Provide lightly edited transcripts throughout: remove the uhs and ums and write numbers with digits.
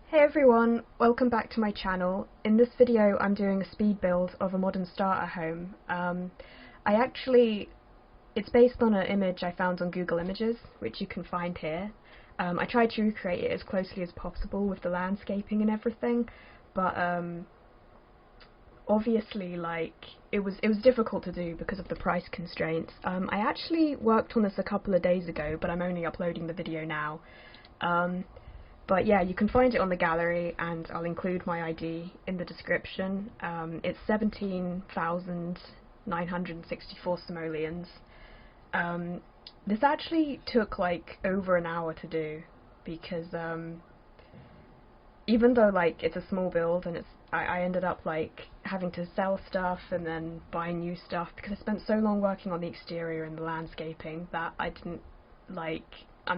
Hey everyone, welcome back to my channel. In this video I'm doing a speed build of a modern starter home. It's based on an image I found on Google Images, which you can find here. I tried to recreate it as closely as possible with the landscaping and everything, but obviously it was difficult to do because of the price constraints. I actually worked on this a couple of days ago, but I'm only uploading the video now. But yeah, you can find it on the gallery, and I'll include my ID in the description. It's 17,964 simoleons. This actually took like over an hour to do, because even though it's a small build, and I ended up having to sell stuff and then buy new stuff because I spent so long working on the exterior and the landscaping that I'm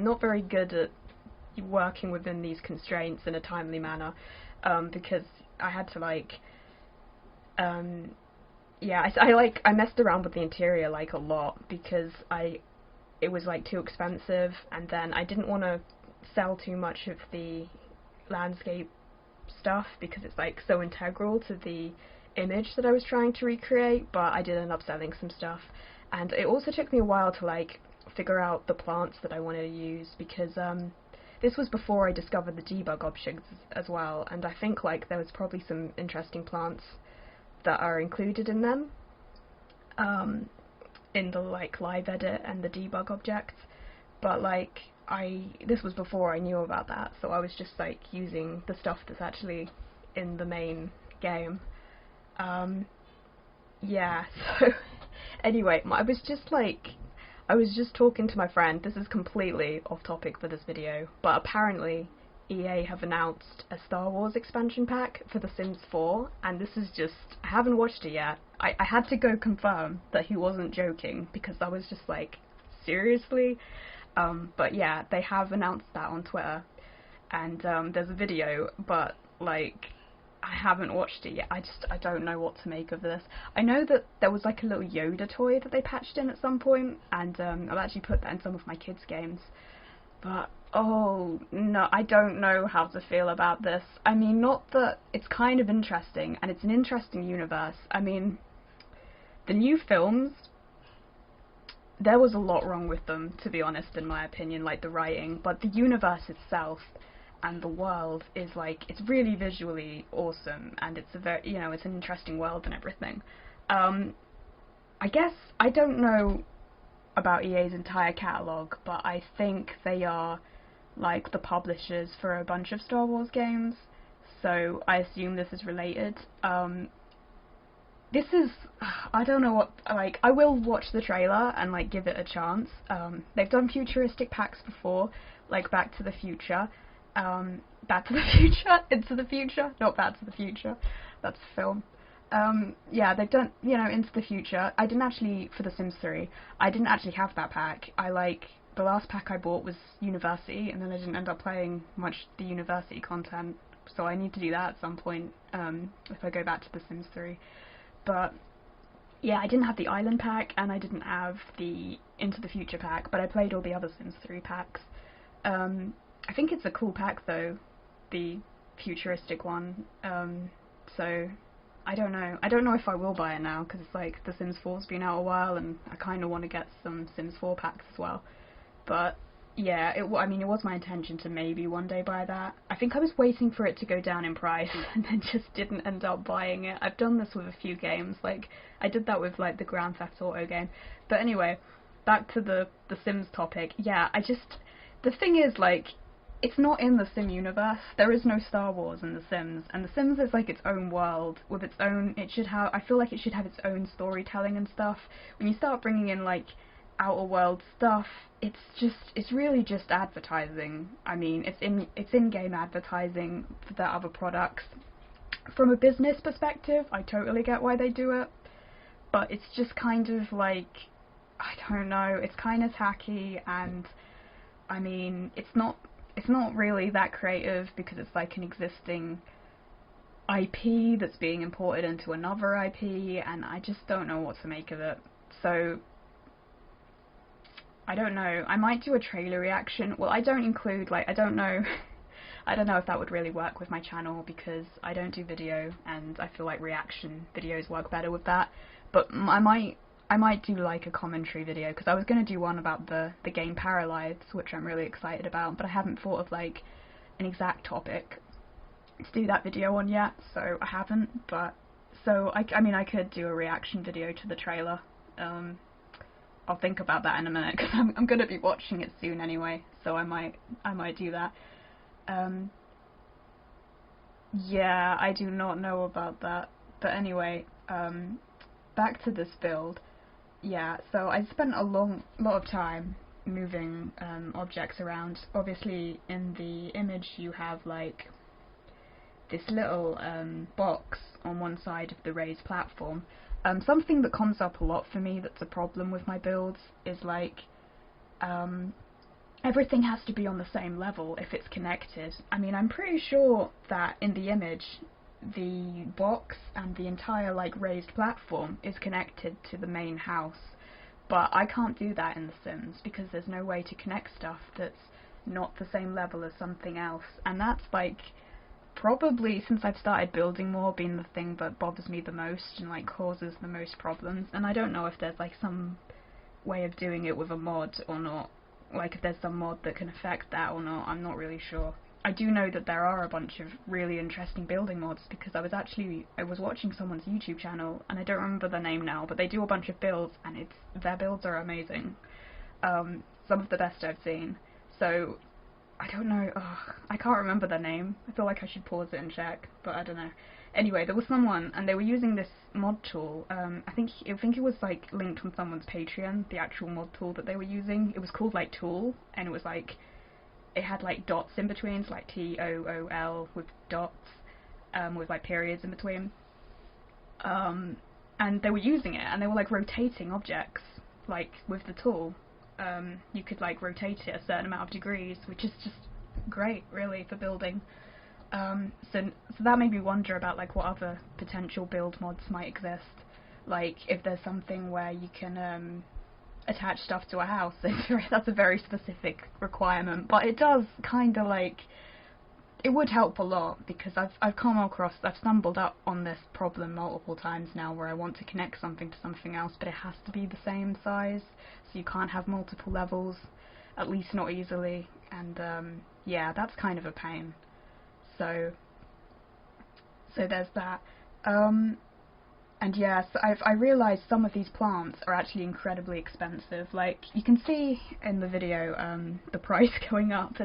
not very good at working within these constraints in a timely manner, because I had to I messed around with the interior a lot because it was too expensive, and then I didn't want to sell too much of the landscape stuff because it's so integral to the image that I was trying to recreate, but I did end up selling some stuff. And it also took me a while to figure out the plants that I wanted to use, because this was before I discovered the debug options as well, and I think there was probably some interesting plants that are included in them, in the live edit and the debug objects, but this was before I knew about that, so I was just using the stuff that's actually in the main game. Yeah, so anyway, I was just talking to my friend. This is completely off topic for this video, but apparently EA have announced a Star Wars expansion pack for The Sims 4, and this is just, I haven't watched it yet. I had to go confirm that he wasn't joking, because I was just seriously? But yeah, they have announced that on Twitter, and there's a video, but I haven't watched it yet. I don't know what to make of this. I know that there was a little Yoda toy that they patched in at some point, and I've actually put that in some of my kids' games. But oh no, I don't know how to feel about this. I mean, not that it's kind of interesting, and it's an interesting universe. I mean, the new films, there was a lot wrong with them, to be honest, in my opinion, the writing, but the universe itself and the world is it's really visually awesome, and it's a very, it's an interesting world and everything. I guess I don't know about EA's entire catalogue, but I think they are the publishers for a bunch of Star Wars games, so I assume this is related. This is, I don't know what, I will watch the trailer and give it a chance. They've done futuristic packs before, Back to the Future. Back to the Future? Into the Future? Not Back to the Future. That's a film. Yeah, they've done, Into the Future. I didn't actually, for The Sims 3, I didn't actually have that pack. The last pack I bought was University, and then I didn't end up playing much the University content, so I need to do that at some point, if I go back to The Sims 3. But yeah, I didn't have the Island pack, and I didn't have the Into the Future pack, but I played all the other Sims 3 packs. I think it's a cool pack though, the futuristic one, so I don't know. I don't know if I will buy it now, because it's The Sims 4's been out a while, and I kind of want to get some Sims 4 packs as well. But yeah, I mean, it was my intention to maybe one day buy that. I think I was waiting for it to go down in price, and then just didn't end up buying it. I've done this with a few games, I did that with the Grand Theft Auto game. But anyway, back to the Sims topic. Yeah, the thing is, it's not in the Sim universe. There is no Star Wars in The Sims, and The Sims is its own world with its own. I feel like it should have its own storytelling and stuff. When you start bringing in Outer World stuff, it's really just advertising. I mean, it's in-game advertising for their other products. From a business perspective, I totally get why they do it, but it's just kind of like, I don't know, it's kind of tacky, and I mean, it's not really that creative because it's like an existing IP that's being imported into another IP, and I just don't know what to make of it. So I don't know, I might do a trailer reaction. Well, I don't include, like, I don't know I don't know if that would really work with my channel because I don't do video, and I feel like reaction videos work better with that. But I might do like a commentary video, because I was going to do one about the game Paralyzed, which I'm really excited about, but I haven't thought of like an exact topic to do that video on yet, so I haven't. But so I mean, I could do a reaction video to the trailer. I'll think about that in a minute, because I'm going to be watching it soon anyway, so I might do that. Yeah, I do not know about that, but anyway, back to this build. Yeah, so I spent a lot of time moving objects around. Obviously, in the image you have like this little box on one side of the raised platform. Something that comes up a lot for me that's a problem with my builds is like everything has to be on the same level if it's connected. I mean, I'm pretty sure that in the image the box and the entire like raised platform is connected to the main house, but I can't do that in The Sims because there's no way to connect stuff that's not the same level as something else, and that's like probably, since I've started building more, been the thing that bothers me the most and like causes the most problems. And I don't know if there's like some way of doing it with a mod or not, like if there's some mod that can affect that or not. I'm not really sure. I do know that there are a bunch of really interesting building mods, because I was watching someone's YouTube channel, and I don't remember their name now, but they do a bunch of builds, and their builds are amazing. Some of the best I've seen. So I don't know, I can't remember their name. I feel like I should pause it and check, but I don't know. Anyway, there was someone, and they were using this mod tool. I think it was like linked on someone's Patreon, the actual mod tool that they were using. It was called like Tool, and it was like, it had like dots in between, so like TOOL with dots, with like periods in between. And they were using it, and they were like rotating objects, like with the tool. You could like rotate it a certain amount of degrees, which is just great, really, for building. So that made me wonder about like what other potential build mods might exist. Like if there's something where you can attach stuff to a house. That's a very specific requirement, but it does kind of like, it would help a lot, because I've stumbled up on this problem multiple times now, where I want to connect something to something else, but it has to be the same size, so you can't have multiple levels, at least not easily, and yeah, that's kind of a pain. So there's that. And yes, I realised some of these plants are actually incredibly expensive. Like, you can see in the video the price going up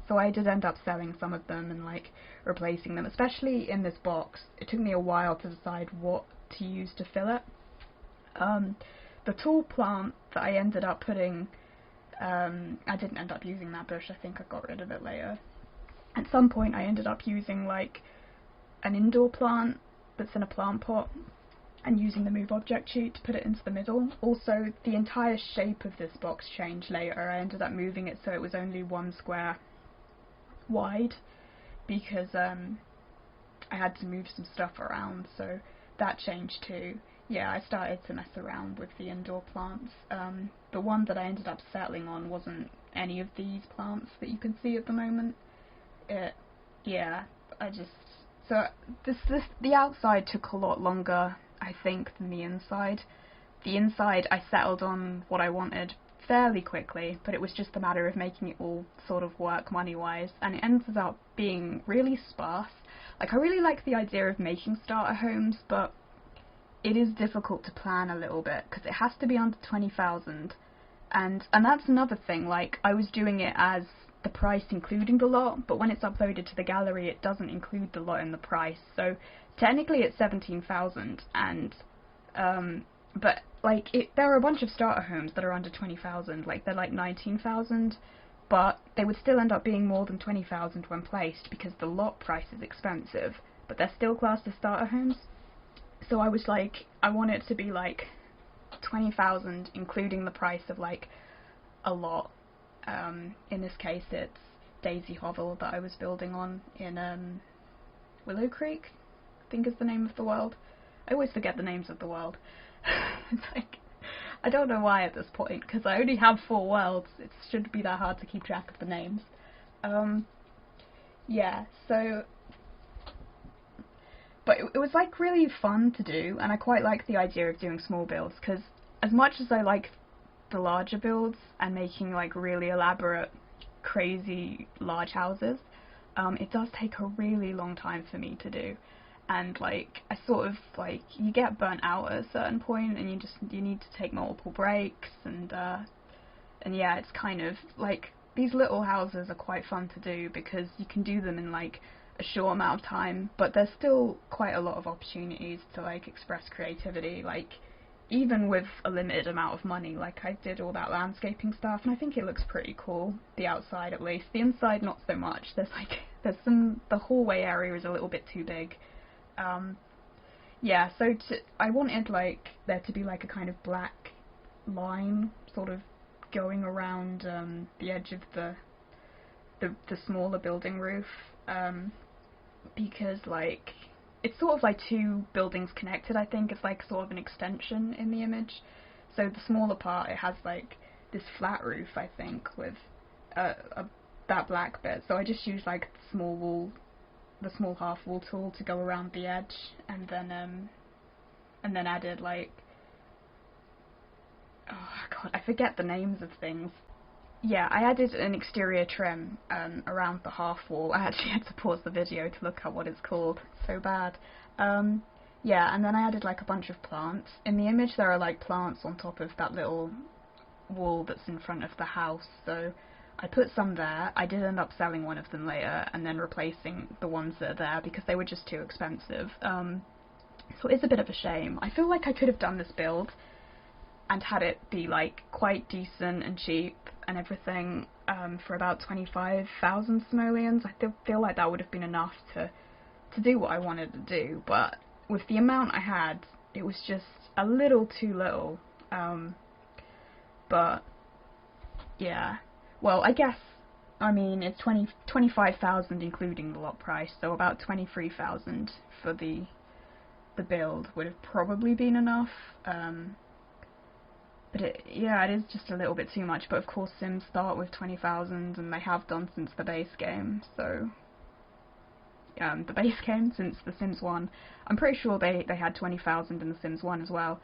so I did end up selling some of them and like replacing them, especially in this box. It took me a while to decide what to use to fill it. The tall plant that I ended up putting, I didn't end up using that bush, I think I got rid of it later. At some point I ended up using like an indoor plant that's in a plant pot, and using the move object sheet to put it into the middle. Also, the entire shape of this box changed later. I ended up moving it so it was only 1 square wide, because I had to move some stuff around, so that changed too. Yeah, I started to mess around with the indoor plants. The one that I ended up settling on wasn't any of these plants that you can see at the moment. Yeah, the outside took a lot longer, I think, than the inside. The inside I settled on what I wanted fairly quickly, but it was just a matter of making it all sort of work money-wise, and it ended up being really sparse. Like, I really like the idea of making starter homes, but it is difficult to plan a little bit, because it has to be under 20,000, and that's another thing. Like, I was doing it as the price including the lot, but when it's uploaded to the gallery it doesn't include the lot in the price, so technically it's 17,000, and but like, there are a bunch of starter homes that are under 20,000, like, they're like 19,000, but they would still end up being more than 20,000 when placed because the lot price is expensive, but they're still classed as starter homes. So I was like, I want it to be like 20,000, including the price of like a lot. In this case, it's Daisy Hovel that I was building on in Willow Creek, I think is the name of the world. I always forget the names of the world. It's like, I don't know why at this point, because I only have 4 worlds. It shouldn't be that hard to keep track of the names. Yeah, so... But it was like really fun to do, and I quite like the idea of doing small builds, because as much as I like the larger builds and making like really elaborate, crazy large houses, it does take a really long time for me to do. And like, I sort of like, you get burnt out at a certain point, and you need to take multiple breaks, and yeah, it's kind of like, these little houses are quite fun to do because you can do them in like a short amount of time, but there's still quite a lot of opportunities to like express creativity, like even with a limited amount of money. Like, I did all that landscaping stuff, and I think it looks pretty cool, the outside at least. The inside not so much. There's some, the hallway area is a little bit too big. Yeah, so I wanted like there to be like a kind of black line sort of going around the edge of the smaller building roof, because like it's sort of like 2 buildings connected. I think it's like sort of an extension in the image. So the smaller part, it has like this flat roof, I think, with that black bit. So I just used like the small half wall tool to go around the edge, and then added like, oh god, I forget the names of things. Yeah, I added an exterior trim around the half wall. I actually had to pause the video to look up what it's called. It's so bad. Yeah, and then I added like a bunch of plants. In the image there are like plants on top of that little wall that's in front of the house, so I put some there. I did end up selling one of them later and then replacing the ones that are there because they were just too expensive. So it's a bit of a shame. I feel like I could have done this build and had it be like quite decent and cheap and everything for about 25,000 simoleons. I feel like that would have been enough to do what I wanted to do, but with the amount I had, it was just a little too little. But yeah, well, I guess, I mean, it's 25,000 including the lot price, so about 23,000 for the build would have probably been enough. But yeah, it is just a little bit too much, but of course Sims start with 20,000, and they have done since the base game, so... the base game since The Sims 1. I'm pretty sure they had 20,000 in The Sims 1 as well.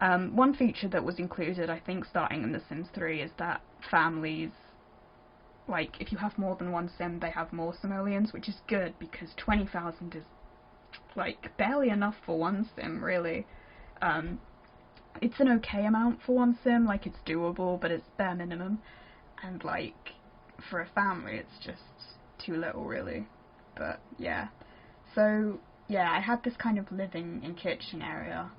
One feature that was included, I think, starting in The Sims 3 is that families, like, if you have more than one sim, they have more simoleons, which is good, because 20,000 is, like, barely enough for one sim, really. It's an okay amount for one sim, like, it's doable, but it's bare minimum, and, like, for a family, it's just too little, really. But, yeah. So, yeah, I had this kind of living and kitchen area,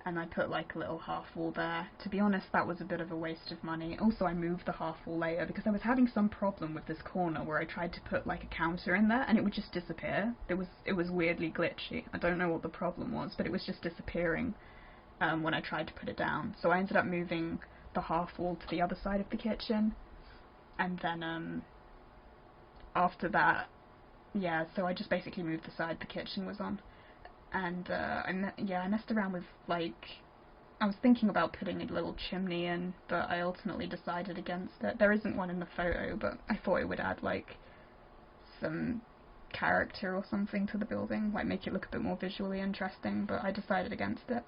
and I put like a little half wall there. To be honest, that was a bit of a waste of money. Also, I moved the half wall later because I was having some problem with this corner where I tried to put like a counter in there and it would just disappear. It was weirdly glitchy. I don't know what the problem was, but it was just disappearing when I tried to put it down. So I ended up moving the half wall to the other side of the kitchen, and then after that, yeah, so I just basically moved the side the kitchen was on. And I messed around with, like, I was thinking about putting a little chimney in, but I ultimately decided against it. There isn't one in the photo, but I thought it would add, like, some character or something to the building, like make it look a bit more visually interesting, but I decided against it.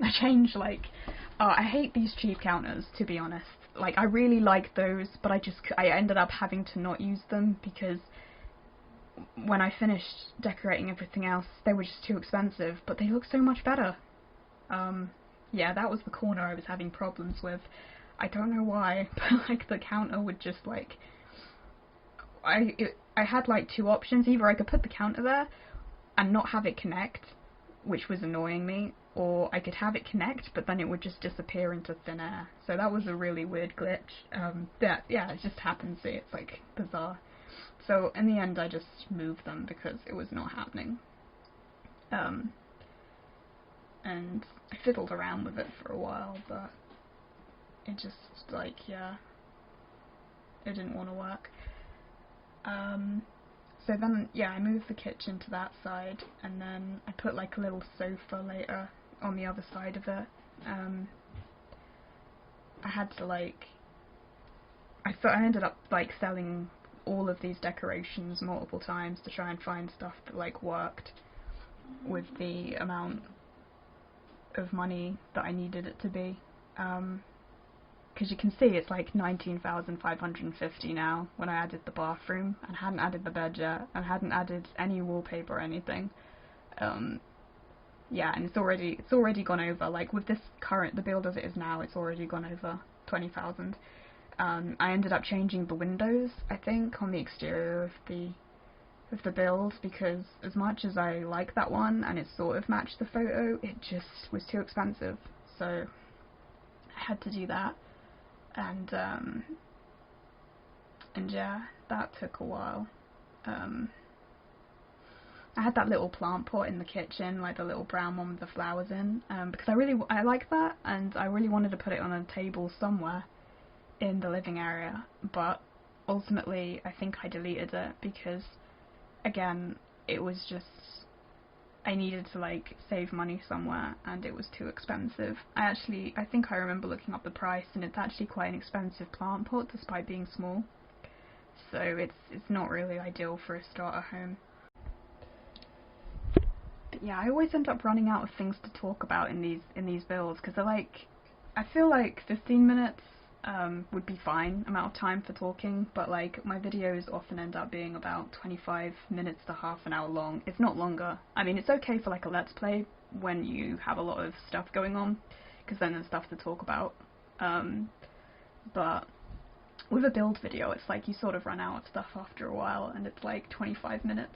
I changed, like, I hate these cheap counters, to be honest. Like, I really like those, but I ended up having to not use them because when I finished decorating everything else, they were just too expensive, but they look so much better. Yeah, that was the corner I was having problems with. I don't know why, but like the counter would just like... I had like 2 options. Either I could put the counter there, and not have it connect, which was annoying me, or I could have it connect but then it would just disappear into thin air. So that was a really weird glitch. Yeah, it just happens. It's like bizarre. So in the end I just moved them because it was not happening. And I fiddled around with it for a while, but it just, like, yeah, it didn't want to work. So then, yeah, I moved the kitchen to that side, and then I put like a little sofa later on the other side of it. I had to like, I ended up like selling all of these decorations multiple times to try and find stuff that like worked with the amount of money that I needed it to be. Because you can see it's like 19,550 now when I added the bathroom and hadn't added the bed yet and hadn't added any wallpaper or anything. Yeah, and it's already gone over, like with this the build as it is now, it's already gone over 20,000. I ended up changing the windows, I think, on the exterior of the build, because as much as I like that one and it sort of matched the photo, it just was too expensive, so I had to do that. And yeah, that took a while. I had that little plant pot in the kitchen, like the little brown one with the flowers in, because I like that, and I really wanted to put it on a table somewhere in the living area, but ultimately I think I deleted it because, again, it was just, I needed to like save money somewhere and it was too expensive. I think I remember looking up the price, and it's actually quite an expensive plant pot despite being small, so it's not really ideal for a starter home. But yeah, I always end up running out of things to talk about in these builds, because I feel like 15 minutes would be fine amount of time for talking, but like my videos often end up being about 25 minutes to half an hour long, if not longer. I mean, it's okay for like a let's play when you have a lot of stuff going on, because then there's stuff to talk about, but with a build video it's like you sort of run out of stuff after a while, and it's like 25 minutes.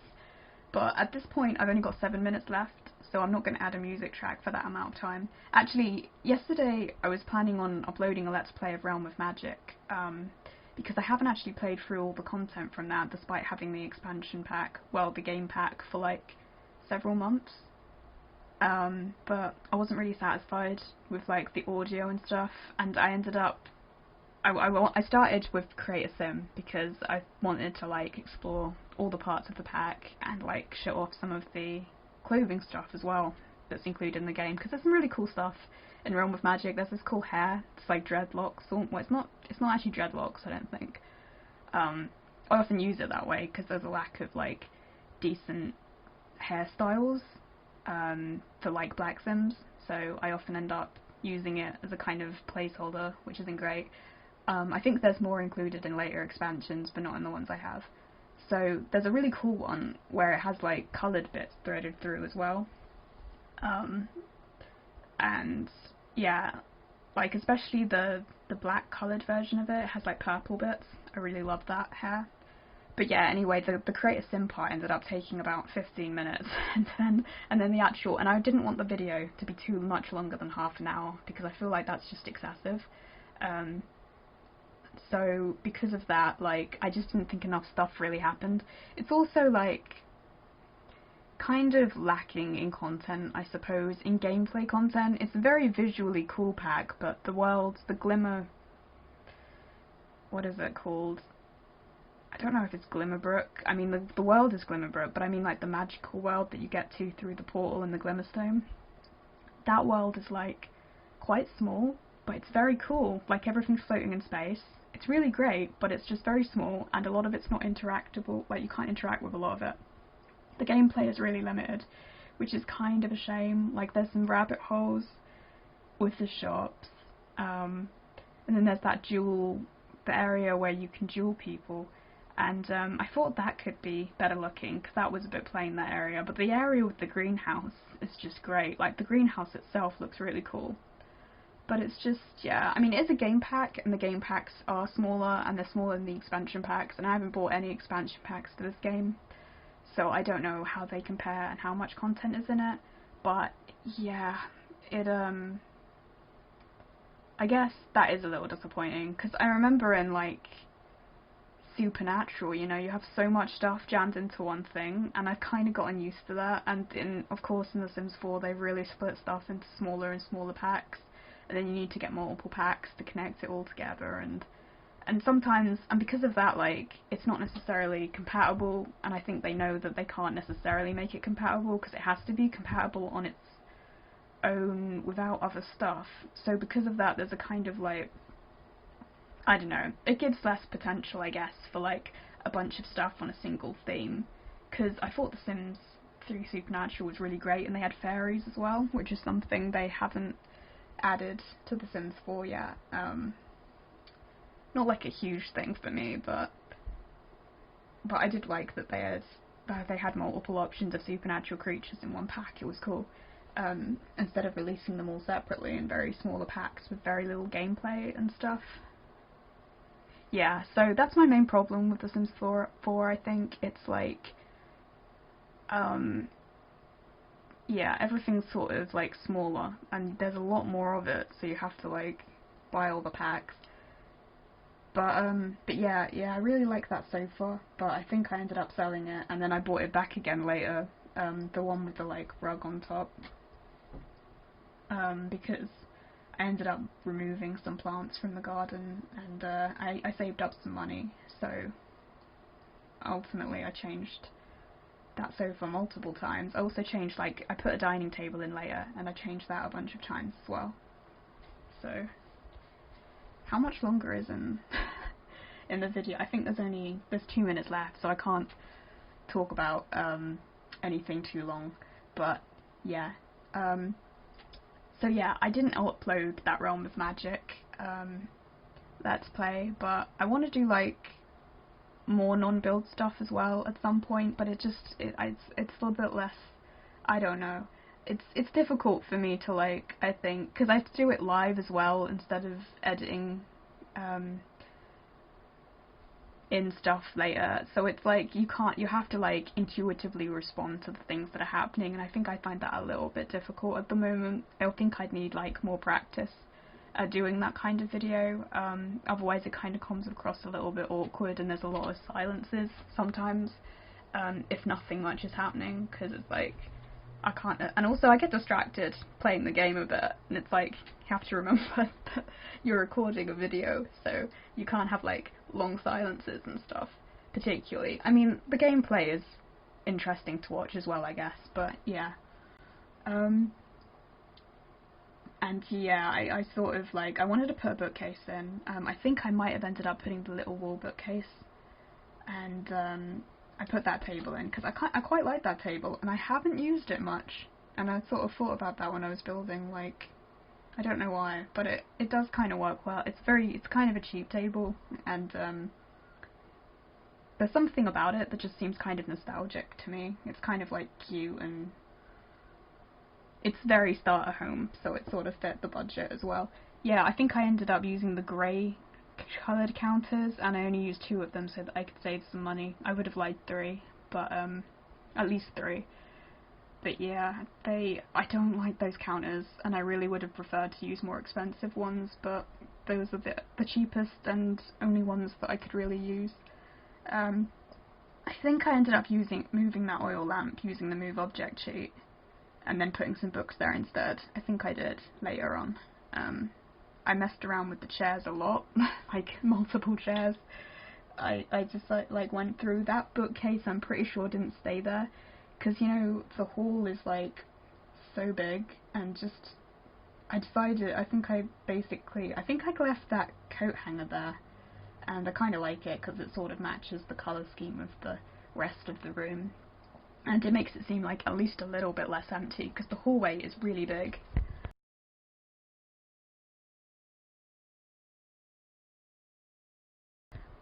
But at this point I've only got 7 minutes left, so I'm not going to add a music track for that amount of time. Actually, yesterday I was planning on uploading a Let's Play of Realm of Magic, because I haven't actually played through all the content from that despite having the expansion pack, well, the game pack, for like several months. But I wasn't really satisfied with like the audio and stuff, and I ended up, I started with Create a Sim because I wanted to like explore all the parts of the pack and like show off some of the clothing stuff as well that's included in the game, because there's some really cool stuff in Realm of Magic. There's this cool hair, it's like dreadlocks, or well, it's not actually dreadlocks, I don't think. I often use it that way because there's a lack of like decent hairstyles for like black sims, so I often end up using it as a kind of placeholder, which isn't great. I think there's more included in later expansions, but not in the ones I have. So there's a really cool one where it has like coloured bits threaded through as well. And yeah, like especially the black coloured version of it has like purple bits. I really love that hair. But yeah, anyway, the Create a Sim part ended up taking about 15 minutes, and then the actual, and I didn't want the video to be too much longer than half an hour because I feel like that's just excessive. So because of that, like, I just didn't think enough stuff really happened. It's also like kind of lacking in content, I suppose, in gameplay content. It's a very visually cool pack, but the world, the glimmer, what is it called? I don't know if it's Glimmerbrook. I mean, the world is Glimmerbrook, but I mean like the magical world that you get to through the portal and the Glimmerstone. That world is like quite small, but it's very cool. Like everything's floating in space. It's really great, but it's just very small, and a lot of it's not interactable. Like you can't interact with a lot of it. The gameplay is really limited, which is kind of a shame. Like there's some rabbit holes with the shops, and then there's that the area where you can duel people. And I thought that could be better looking, because that was a bit plain, that area. But the area with the greenhouse is just great. Like, the greenhouse itself looks really cool. But it's just, yeah, I mean, it is a game pack, and the game packs are smaller, and they're smaller than the expansion packs, and I haven't bought any expansion packs for this game. so I don't know how they compare and how much content is in it, but yeah, it I guess that is a little disappointing, because I remember in like Supernatural, you know, you have so much stuff jammed into one thing, and I've kind of gotten used to that. And of course, in The Sims 4, they've really split stuff into smaller and smaller packs, and then you need to get multiple packs to connect it all together, and sometimes, and because of that, like, it's not necessarily compatible, and I think they know that they can't necessarily make it compatible, because it has to be compatible on its own without other stuff. So because of that, there's a kind of like, I don't know, it gives less potential, I guess, for like a bunch of stuff on a single theme, because I thought The Sims 3 Supernatural was really great, and they had fairies as well, which is something they haven't added to The Sims 4 yet. Not like a huge thing for me, but I did like that they had multiple options of supernatural creatures in one pack. It was cool. Instead of releasing them all separately in very smaller packs with very little gameplay and stuff. Yeah, so that's my main problem with The Sims 4, I think. It's like, yeah, everything's sort of like smaller, and there's a lot more of it, so you have to like buy all the packs. But yeah, I really like that sofa, but I think I ended up selling it, and then I bought it back again later, the one with the like rug on top, because I ended up removing some plants from the garden, and I saved up some money, so ultimately I changed that sofa multiple times. I also changed, like, I put a dining table in later, and I changed that a bunch of times as well. So, how much longer is in the video? I think there's 2 minutes left, so I can't talk about anything too long, but yeah. So yeah, I didn't upload that Realm of Magic Let's Play, but I want to do like more non-build stuff as well at some point, but it's a little bit less, I don't know. It's difficult for me to, like, I think, because I have to do it live as well instead of editing in stuff later, so it's like you have to like intuitively respond to the things that are happening, and I think I find that a little bit difficult at the moment. I think I'd need like more practice at doing that kind of video, otherwise it kind of comes across a little bit awkward, and there's a lot of silences sometimes, if nothing much is happening, because it's like I can't, and also I get distracted playing the game a bit, and it's like you have to remember that you're recording a video, so you can't have like long silences and stuff, particularly. I mean, the gameplay is interesting to watch as well, I guess, but yeah. And yeah, I sort of like, I wanted to put a bookcase in. I think I might have ended up putting the little wall bookcase, and I put that table in because I quite like that table, and I haven't used it much, and I sort of thought about that when I was building, like, I don't know why, but it does kind of work well. It's kind of a cheap table, and there's something about it that just seems kind of nostalgic to me. It's kind of like cute, and it's very starter home, so it sort of fit the budget as well. Yeah, I think I ended up using the grey coloured counters, and I only used 2 of them so that I could save some money. I would have liked 3, but at least 3. But yeah, I don't like those counters, and I really would have preferred to use more expensive ones, but those are the cheapest and only ones that I could really use. I think I ended up moving that oil lamp using the move object sheet, and then putting some books there instead. I think I did later on. I messed around with the chairs a lot, like multiple chairs. I just like went through that bookcase. I'm pretty sure didn't stay there, because you know the hall is like so big, and just I decided I think I left that coat hanger there, and I kind of like it because it sort of matches the colour scheme of the rest of the room, and it makes it seem like at least a little bit less empty, because the hallway is really big.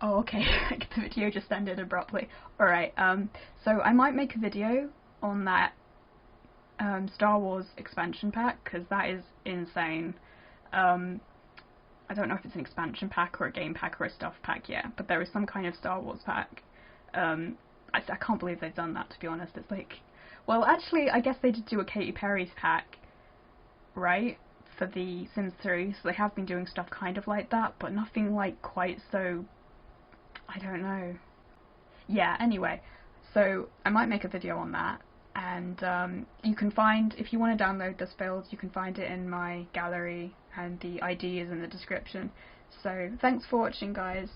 Oh, okay. The video just ended abruptly. Alright, so I might make a video on that Star Wars expansion pack, because that is insane. I don't know if it's an expansion pack or a game pack or a stuff pack yet, but there is some kind of Star Wars pack. I can't believe they've done that, to be honest. It's like, well, actually, I guess they did do a Katy Perry's pack, right, for the Sims 3, so they have been doing stuff kind of like that, but nothing like quite so, I don't know. Yeah, anyway, so I might make a video on that, and you can find, if you want to download this build, you can find it in my gallery, and the ID is in the description. So thanks for watching, guys.